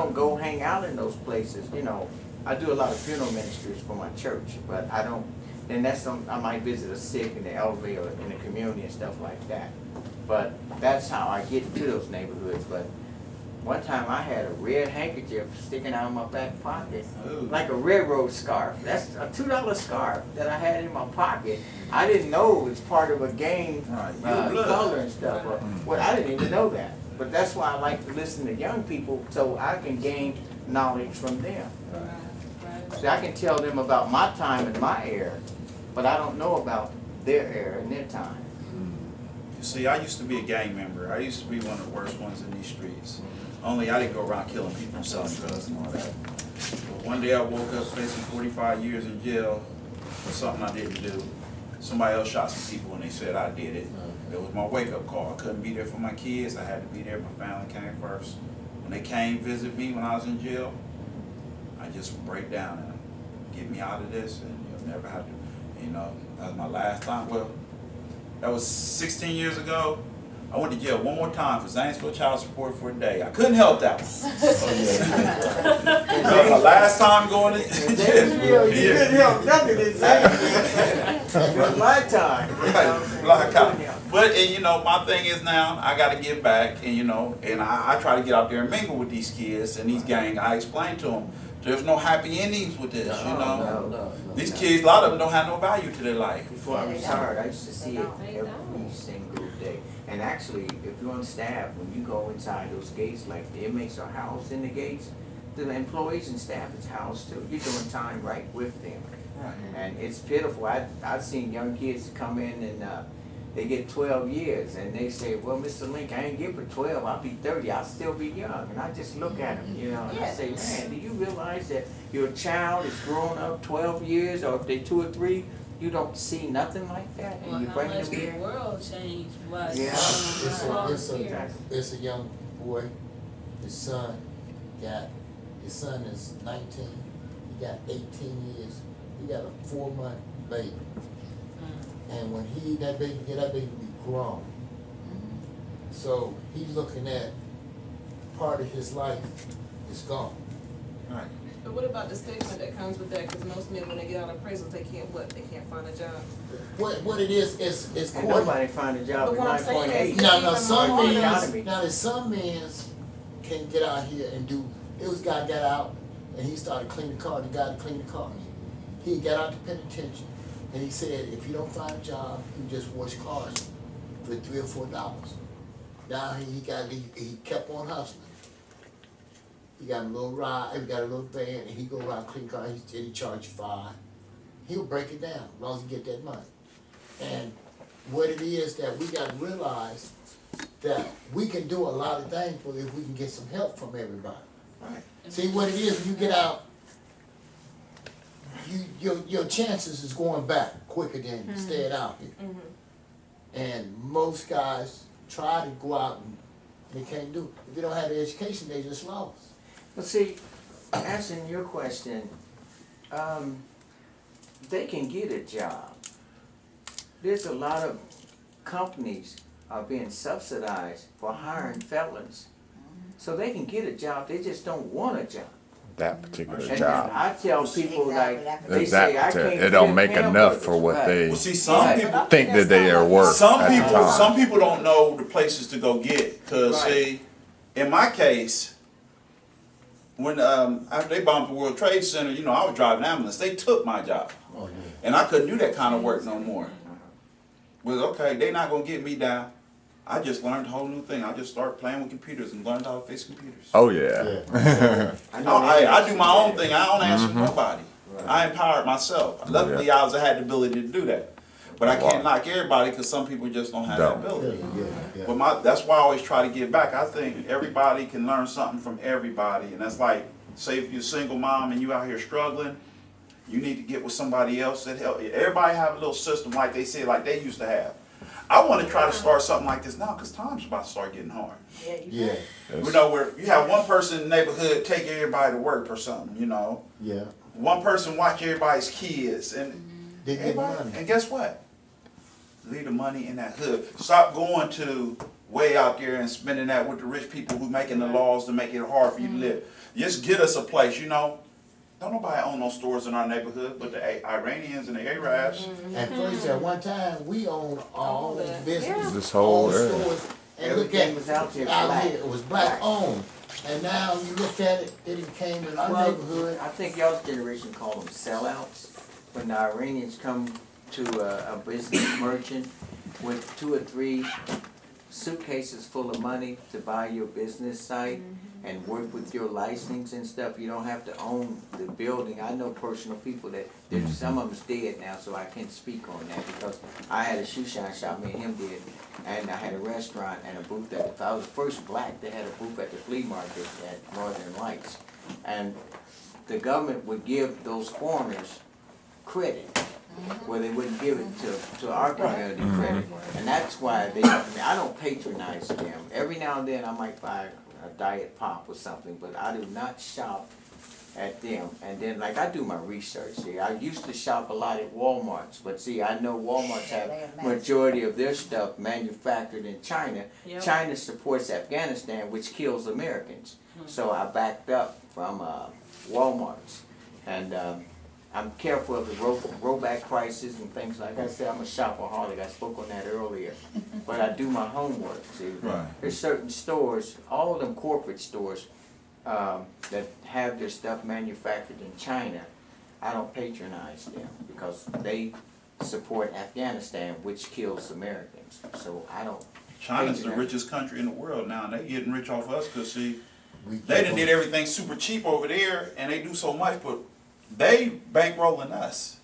don't go hang out in those places. You know, I do a lot of funeral ministries for my church, but I don't. And that's I might visit a sick in the elevator or in the community and stuff like that. But that's how I get to those neighborhoods. But one time I had a red handkerchief sticking out of my back pocket, like a railroad scarf. That's a $2 scarf that I had in my pocket. I didn't know it was part of a gang color and stuff. Well, I didn't even know that. But that's why I like to listen to young people so I can gain knowledge from them. So I can tell them about my time and my era, but I don't know about their era and their time. You see, I used to be a gang member. I used to be one of the worst ones in these streets. Only I didn't go around killing people and selling drugs and all that. But one day I woke up facing 45 years in jail for something I didn't do. Somebody else shot some people and they said I did it. It was my wake-up call. I couldn't be there for my kids. I had to be there. My family came first. When they came visit me when I was in jail, I just would break down and get me out of this, and you'll never have to, you know, that was my last time. Well, that was 16 years ago. I went to jail one more time for Zanesville child support for a day. I couldn't help that one. That was my last time going to jail. You couldn't help nothing in Zanesville. It was my time. But, and you know, my thing is now, I got to get back, and you know, and I try to get out there and mingle with these kids and these gangs. I explain to them, there's no happy endings with this, you know. No, these kids, a lot of them don't have no value to their life. Before I retired, I used to see it every single day. And actually, if you're on staff, when you go inside those gates, like the inmates are housed in the gates, the employees and staff is housed too. You're doing time right with them. Right. And it's pitiful. I've seen young kids come in and they get 12 years and they say, well, Mr. Link, I ain't get for 12, I'll be 30, I'll still be young. And I just look at them, you know, and I say, man, do you realize that your child is growing up 12 years, or if they're 2 or 3, you don't see nothing like that? And Well, you how bring much them the here? world changed? Why Yeah. It's a young boy. His son is 19. He got 18 years. He got a 4-month baby. And when that baby be grown. So he's looking at part of his life is gone. Right. But what about the stigma that comes with that? Because most men, when they get out of prison, they can't find a job. What it is And nobody find a job But at what I'm saying 9.8. is- Now some men can get out here and do. It was a guy got out and he started cleaning the car. The guy to clean the cars. He got out the penitentiary and he said, if you don't find a job, you just wash cars for $3 or $4. Now he kept on hustling. He got a little ride, he got a little van, and he go around clean cars. He charge $5. He'll break it down as long as he get that money. And what it is that we got to realize that we can do a lot of things, but if we can get some help from everybody. Right. See what it is when you get out, your chances is going back quicker than staying out here. And most guys try to go out and they can't do it. If they don't have the education, they just lost. Well, see, answering your question, they can get a job. There's a lot of companies are being subsidized for hiring felons. So they can get a job, they just don't want a job. That particular And job. I tell people like, they That say I can't it don't flip make enough for what hamburgers. they Well, see, some people, think that they are worth. some at the people, time. some people don't know the places to go get. Cause Right. see, in my case, when after they bombed the World Trade Center, you know, I was driving ambulance. They took my job, and I couldn't do that kind of work no more. Well, okay, they not gonna get me down. I just learned a whole new thing. I just started playing with computers and learned how to fix computers. Oh yeah. I do my own thing. I don't answer nobody. I empowered myself. Luckily, I had the ability to do that. But I can't knock everybody because some people just don't have that ability. But that's why I always try to give back. I think everybody can learn something from everybody. And that's like, say if you're a single mom and you out here struggling, you need to get with somebody else that help. Everybody have a little system like they said, like they used to have. I want to try to start something like this now because time's about to start getting hard. Yeah. You know, where you have one person in the neighborhood take everybody to work or something, you know. Yeah. One person watch everybody's kids and They get money. and guess what? Leave the money in that hood. Stop going to way out there and spending that with the rich people who making the laws to make it hard for you to live. Just get us a place, you know. Don't nobody own no stores in our neighborhood but the Iranians and the Arabs. At first, at one time, we owned all the business, This all whole the area. stores. And look Everything at, was out there out black. here, it was black owned. And now you look at it, it came in our Well, neighborhood. I think y'all's generation call them sellouts. When the Iranians come to a business merchant with 2 or 3 suitcases full of money to buy your business site and work with your license and stuff, you don't have to own the building. I know personal people that, some of them's dead now, so I can't speak on that because I had a shoe shine shop, me and him did, and I had a restaurant and a booth at, I was the first black that had a booth at the flea market at Northern Lights. And the government would give those foreigners credit where they wouldn't give it to our community credit. And that's why they, I mean, I don't patronize them. Every now and then I might buy a diet pop or something, but I do not shop at them. And then, like, I do my research. See, I used to shop a lot at Walmart's, but see, I know Walmart's have majority of their stuff manufactured in China. Yep. China supports Afghanistan, which kills Americans. So I backed up from Walmart's. And I'm careful of the rollback prices and things. Like I said, I'm a shopaholic. I spoke on that earlier. But I do my homework, see. Right. There's certain stores, all of them corporate stores, that have their stuff manufactured in China. I don't patronize them because they support Afghanistan, which kills Americans. So I don't. China's the patronize. richest country in the world now, and they getting rich off us because see, We they done kept did on- everything super cheap over there, and they do so much, but they bankrolling us.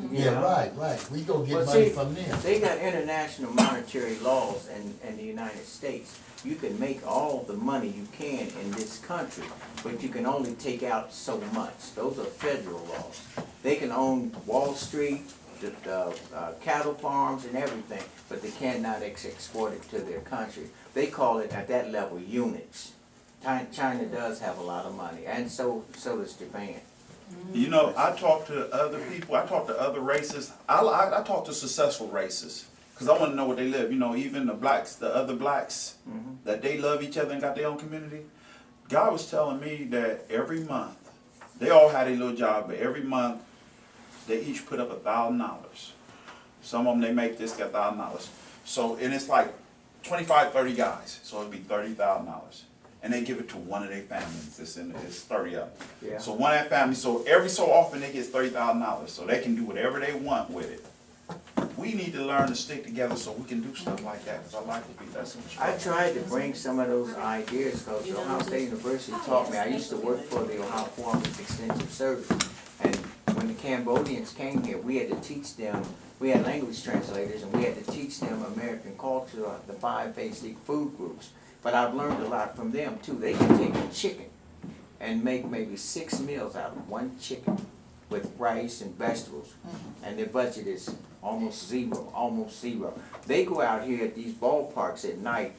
Yeah, right. We gonna get Well, money see, from them. They got international monetary laws in the United States. You can make all the money you can in this country, but you can only take out so much. Those are federal laws. They can own Wall Street, the cattle farms and everything, but they cannot export it to their country. They call it at that level units. China does have a lot of money, and so does Japan. You know, I talk to other people, I talk to other races, I talk to successful races, because I want to know where they live. You know, even the blacks, the other blacks, that they love each other and got their own community. God was telling me that every month, they all had a little job, but every month, they each put up $1,000. Some of them, they make this, got $1,000. So, and it's like 25, 30 guys, so it'd be $30,000. And they give it to one of their families. It's 30 of them. Yeah. So one of that family, so every so often they get $30,000, so they can do whatever they want with it. We need to learn to stick together so we can do stuff like that, because I like to be less in I trouble. tried to bring some of those ideas because Ohio State University taught me. I used to work for the Ohio Foreman's Extensive Service. And when the Cambodians came here, we had to teach them, we had language translators, and we had to teach them American culture, the 5 basic food groups. But I've learned a lot from them too. They can take a chicken and make maybe 6 meals out of one chicken with rice and vegetables. And their budget is almost zero. They go out here at these ballparks at night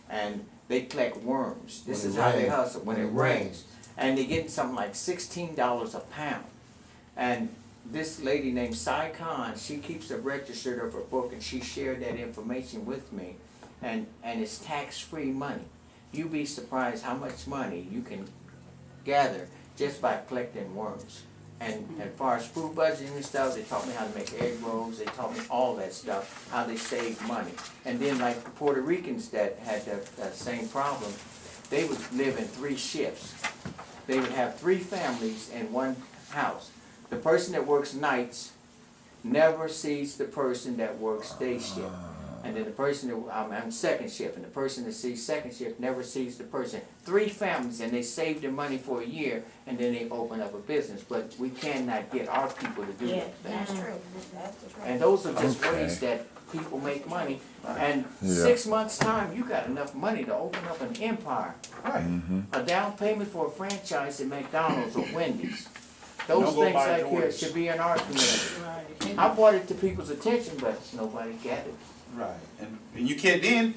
and they collect worms. This When is it how they rains. hustle, when it When it rains. rains. And they get something like $16 a pound. And this lady named Sai Khan, she keeps a register of her book and she shared that information with me. And it's tax-free money. You'd be surprised how much money you can gather just by collecting worms. And as far as food budgeting and stuff, they taught me how to make egg rolls, they taught me all that stuff, how they save money. And then like the Puerto Ricans that had that same problem, they would live in 3 shifts. They would have 3 families in one house. The person that works nights never sees the person that works day shift. And then the person that, I'm second shift, and the person that sees second shift never sees the person. 3 families, and they save their money for a year, and then they open up a business. But we cannot get our people to do Yeah, that thing. that's true, that's the truth. And those are just Okay. ways that people make money. And Yeah. 6 months' time, you got enough money to open up an empire. Right. A down payment for a franchise at McDonald's or Wendy's. Those Don't go things buy like here Jordans. should be in our community. Right. I brought it to people's attention, but nobody gathered. Right. And you can't then,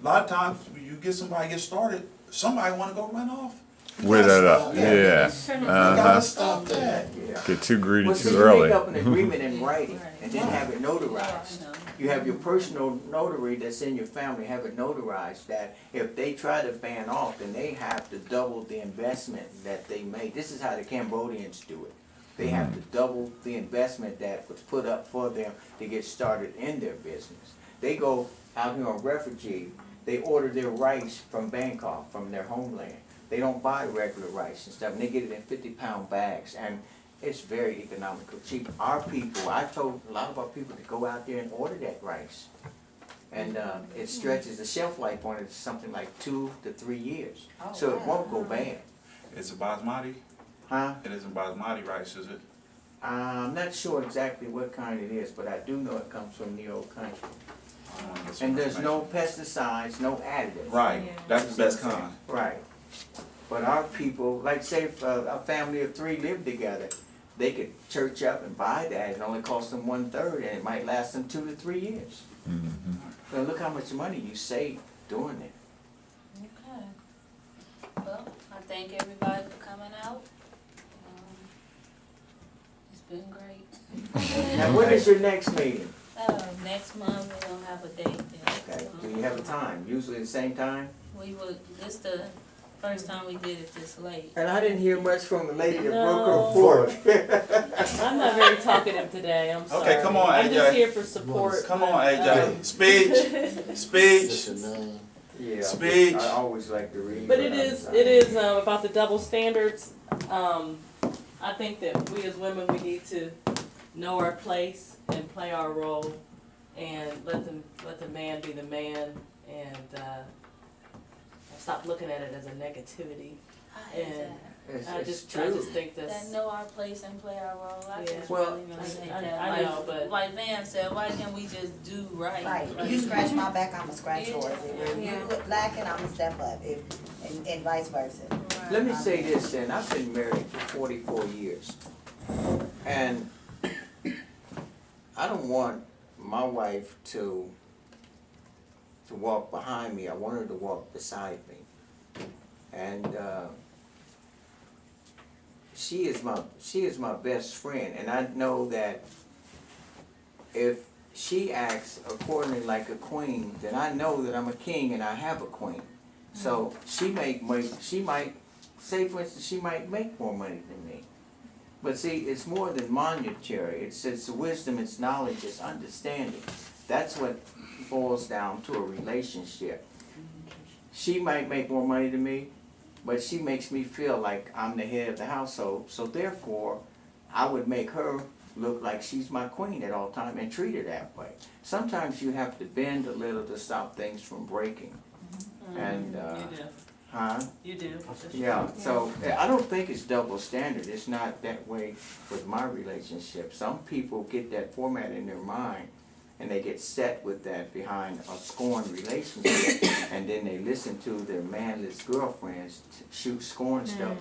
a lot of times, when you get somebody get started, somebody want to go run off. With it up, Yeah. yeah. You gotta Uh-huh. stop that. Yeah. Get too greedy Well, so too you early. make up an agreement in writing and then have it notarized. You have your personal notary that's in your family, have it notarized, that if they try to ban off, then they have to double the investment that they made. This is how the Cambodians do it. They have to double the investment that was put up for them to get started in their business. They go out here on refugee, they order their rice from Bangkok, from their homeland. They don't buy regular rice and stuff, and they get it in 50-pound bags, and it's very economical, cheap. Our people, I told a lot of our people to go out there and order that rice. And it stretches, the shelf life on it is something like 2 to 3 years. Oh, So it wow. won't go bad. It's a basmati? Huh? It isn't basmati rice, is it? I'm not sure exactly what kind it is, but I do know it comes from the old country. I wanna get some And there's no information. pesticides, no additives. Right, Yeah. that's the best kind. Right. But our people, like say if a family of 3 live together, they could church up and buy that. It only costs them 1/3 and it might last them 2 to 3 years. So look how much money you save doing it. Okay. Well, I thank everybody for coming out. It's been great. Now, when is your next meeting? Next month, we don't have a date yet. Okay, do you have a time? Usually the same time? This the first time we did it this late. And I didn't hear much from the lady that broke No. her report. I'm not very talkative today, I'm sorry. Okay, come on, I'm just AJ. here for support. Come on, but, AJ. Speech, speech. That's your name. Yeah, Speech. I always like to read. But it is about the double standards. I think that we as women, we need to know our place and play our role, and let the man be the man, and stop looking at it as a negativity. I hate And that. It's I just true. think that's. That know our place and play our role. I Yeah. just Well, really hate I that. know, but- Like Van said, why can't we just do right? Right, you scratch my back, I'ma scratch yours. If you Yeah. look lacking, I'ma step up, and vice versa. Let me say this then, I've been married for 44 years. And I don't want my wife to walk behind me, I want her to walk beside me. And she is my best friend, and I know that if she acts accordingly like a queen, then I know that I'm a king and I have a queen. So she might say, for instance, she might make more money than me. But see, it's more than monetary. It's wisdom, it's knowledge, it's understanding. That's what boils down to a relationship. She might make more money than me, but she makes me feel like I'm the head of the household. So therefore, I would make her look like she's my queen at all times and treat her that way. Sometimes you have to bend a little to stop things from breaking. And, You do. huh? You do. Yeah, so I don't think it's double standard. It's not that way with my relationship. Some people get that format in their mind and they get set with that behind a scorned relationship, and then they listen to their manless girlfriends shoot scorn stuff